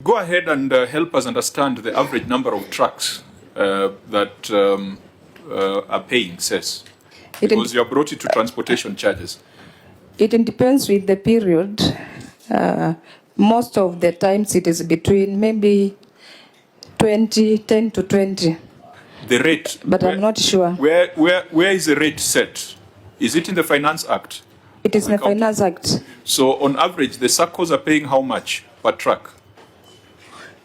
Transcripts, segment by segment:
go ahead and help us understand the average number of trucks that are paying cess, because you have brought it to transportation charges. It depends with the period. Most of the times it is between maybe 10 to 20. The rate, but I'm not sure. Where is the rate set? Is it in the Finance Act? It is in the Finance Act. So on average, the SACCOs are paying how much per truck?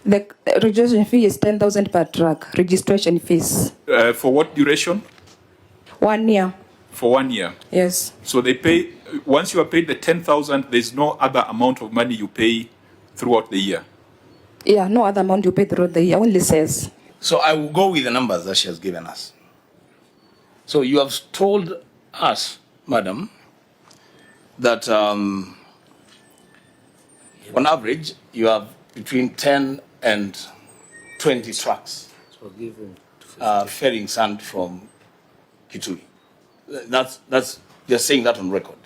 The registration fee is 10,000 per truck. Registration fees. For what duration? 1 year. For 1 year. Yes. So they pay, once you are paid the 10,000, there's no other amount of money you pay throughout the year. Yeah, no other amount you pay throughout the year, only says. So I will go with the numbers that she has given us. So you have told us, madam, that on average you have between 10 and 20 trucks ferrying sand from Kitui. That's you're saying that on record.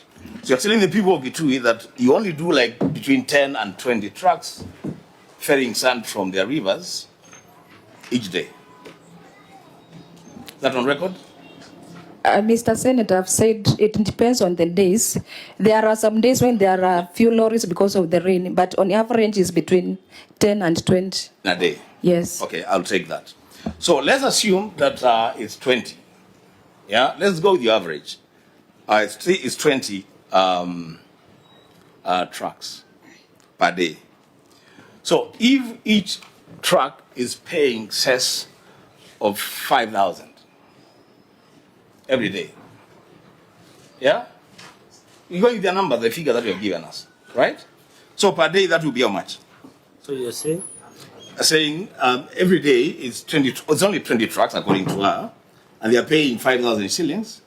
So you're telling the people of Kitui that you only do like between 10 and 20 trucks ferrying sand from their rivers each day. Is that on record? Mr. Senator, I've said it depends on the days. There are some days when there are few lorries because of the rain, but on average it's between 10 and 20. In a day? Yes. Okay, I'll take that. So let's assume that it's 20. Yeah, let's go with the average. It's 20 trucks per day. So if each truck is paying cess of 5,000 every day, yeah? You're going with the number, the figure that you have given us, right? So per day, that will be how much? So you're saying? Saying every day is 20, it's only 20 trucks according to her, and they are paying 5,000 shillings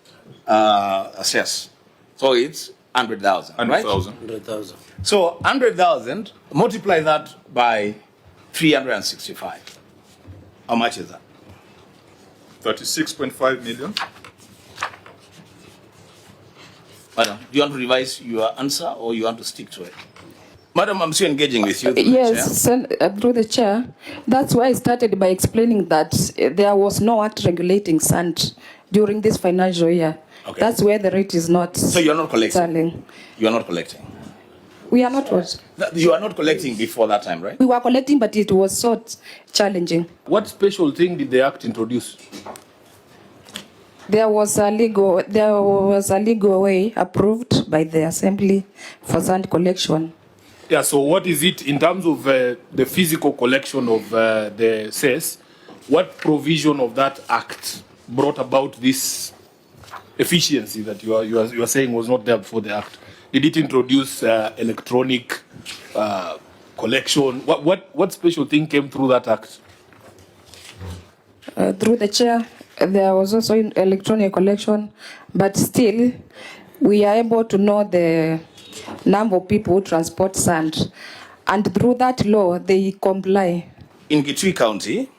cess. So it's 100,000, right? 100,000. 100,000. So 100,000, multiply that by 365. How much is that? 36.5 million. Madam, do you want to revise your answer or you want to stick to it? Madam, I'm still engaging with you. Yes, through the chair. That's why I started by explaining that there was no act regulating sand during this financial year. Okay. That's where the rate is not. So you're not collecting? Selling. You're not collecting? We are not what? You are not collecting before that time, right? We were collecting, but it was so challenging. What special thing did the Act introduce? There was a legal way approved by the Assembly for sand collection. Yeah, so what is it in terms of the physical collection of the cess? What provision of that Act brought about this efficiency that you are saying was not there before the Act? Did it introduce electronic collection? What special thing came through that Act? Through the chair, there was also electronic collection, but still, we are able to know the number of people who transport sand, and through that law, they comply. In Kitui County,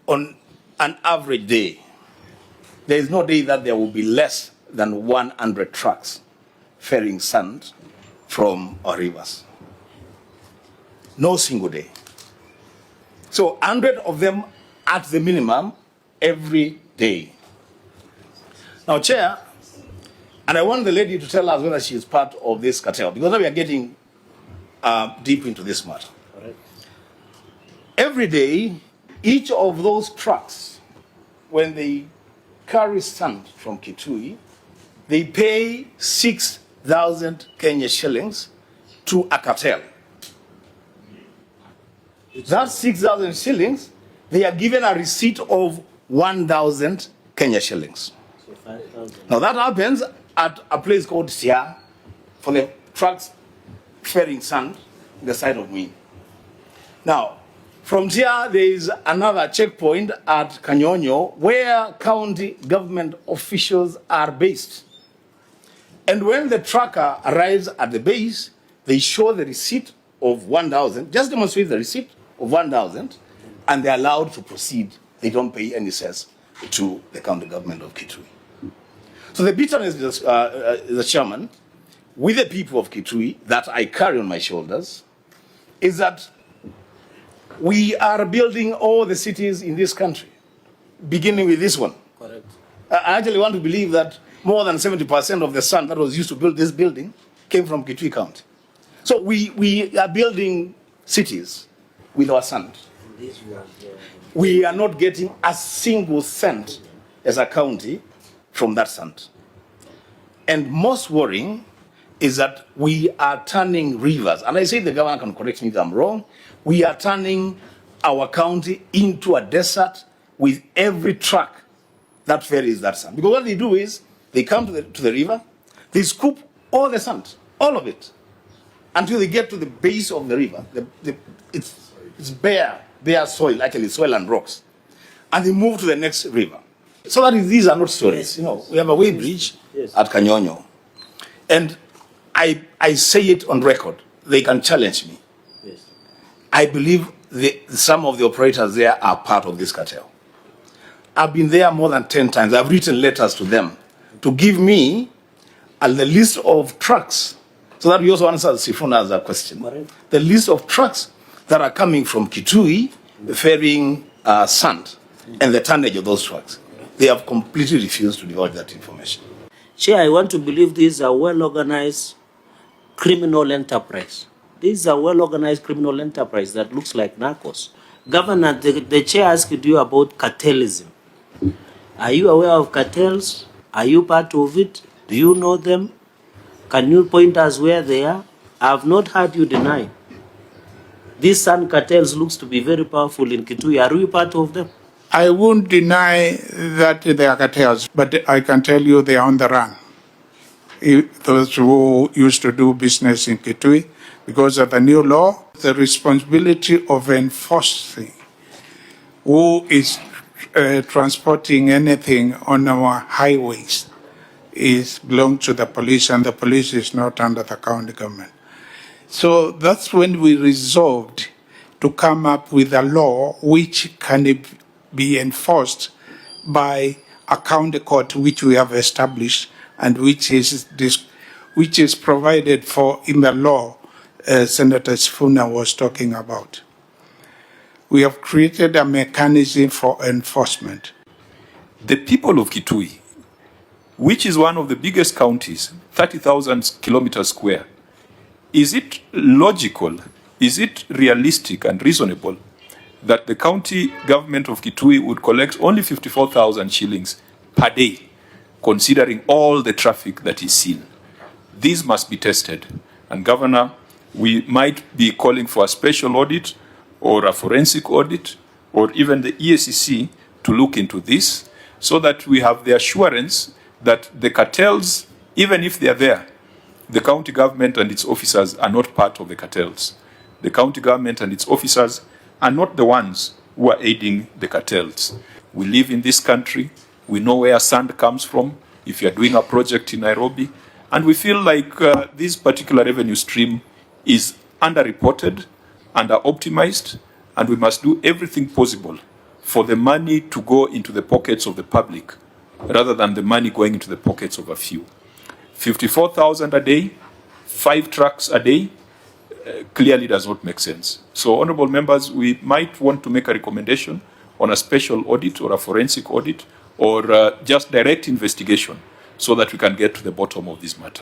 on an average day, there is no day that there will be less than 100 trucks ferrying sand from our rivers. No single day. So 100 of them at the minimum every day. Now, Chair, and I want the lady to tell us whether she is part of this cartel, because now we are getting deep into this matter. Correct. Every day, each of those trucks, when they carry sand from Kitui, they pay 6,000 Kenya shillings to a cartel. That 6,000 shillings, they are given a receipt of 1,000 Kenya shillings. So 5,000. Now that happens at a place called Sia for the trucks ferrying sand in the side of me. Now, from Sia, there is another checkpoint at Kanyonyo where county government officials are based. And when the trucker arrives at the base, they show the receipt of 1,000, just demonstrate the receipt of 1,000, and they're allowed to proceed. They don't pay any cess to the county government of Kitui. So the bitterness is the chairman with the people of Kitui that I carry on my shoulders is that we are building all the cities in this country, beginning with this one. Correct. I actually want to believe that more than 70% of the sand that was used to build this building came from Kitui County. So we are building cities with our sand. This one, yeah. We are not getting a single cent as a county from that sand. And most worrying is that we are turning rivers, and I say the governor can correct me if I'm wrong, we are turning our county into a desert with every truck that ferries that sand. Because what they do is, they come to the river, they scoop all the sand, all of it, until they get to the base of the river. It's bare soil, actually soil and rocks. And they move to the next river. So that these are not stories. You know, we have a way bridge at Kanyonyo. And I say it on record. They can challenge me. Yes. I believe some of the operators there are part of this cartel. I've been there more than 10 times. I've written letters to them to give me the list of trucks, so that we also answer Sifuna's question. Right. The list of trucks that are coming from Kitui ferrying sand and the tonnage of those trucks. They have completely refused to divulge that information. Chair, I want to believe this is a well-organized criminal enterprise. This is a well-organized criminal enterprise that looks like narcos. Governor, the chair asked you about cartelism. Are you aware of cartels? Are you part of it? Do you know them? Can you point us where they are? I have not heard you deny. These sand cartels looks to be very powerful in Kitui. Are you part of them? I won't deny that they are cartels, but I can tell you they are on the run. Those who used to do business in Kitui, because of the new law, the responsibility of enforcing who is transporting anything on our highways belongs to the police, and the police is not under the county government. So that's when we resolved to come up with a law which can be enforced by a county court which we have established and which is provided for in the law Senator Sifuna was talking about. We have created a mechanism for enforcement. The people of Kitui, which is one of the biggest counties, 30,000 kilometers square, is it logical, is it realistic and reasonable that the county government of Kitui would collect only 54,000 shillings per day, considering all the traffic that is seen? These must be tested. And Governor, we might be calling for a special audit or a forensic audit or even the EACC to look into this so that we have the assurance that the cartels, even if they are there, the county government and its officers are not part of the cartels. The county government and its officers are not the ones who are aiding the cartels. We live in this country. We know where sand comes from if you're doing a project in Nairobi. And we feel like this particular revenue stream is underreported, under-optimized, and we must do everything possible for the money to go into the pockets of the public rather than the money going into the pockets of a few. 54,000 a day, 5 trucks a day, clearly does not make sense. So, honorable members, we might want to make a recommendation on a special audit or a forensic audit or just direct investigation so that we can get to the bottom of this matter.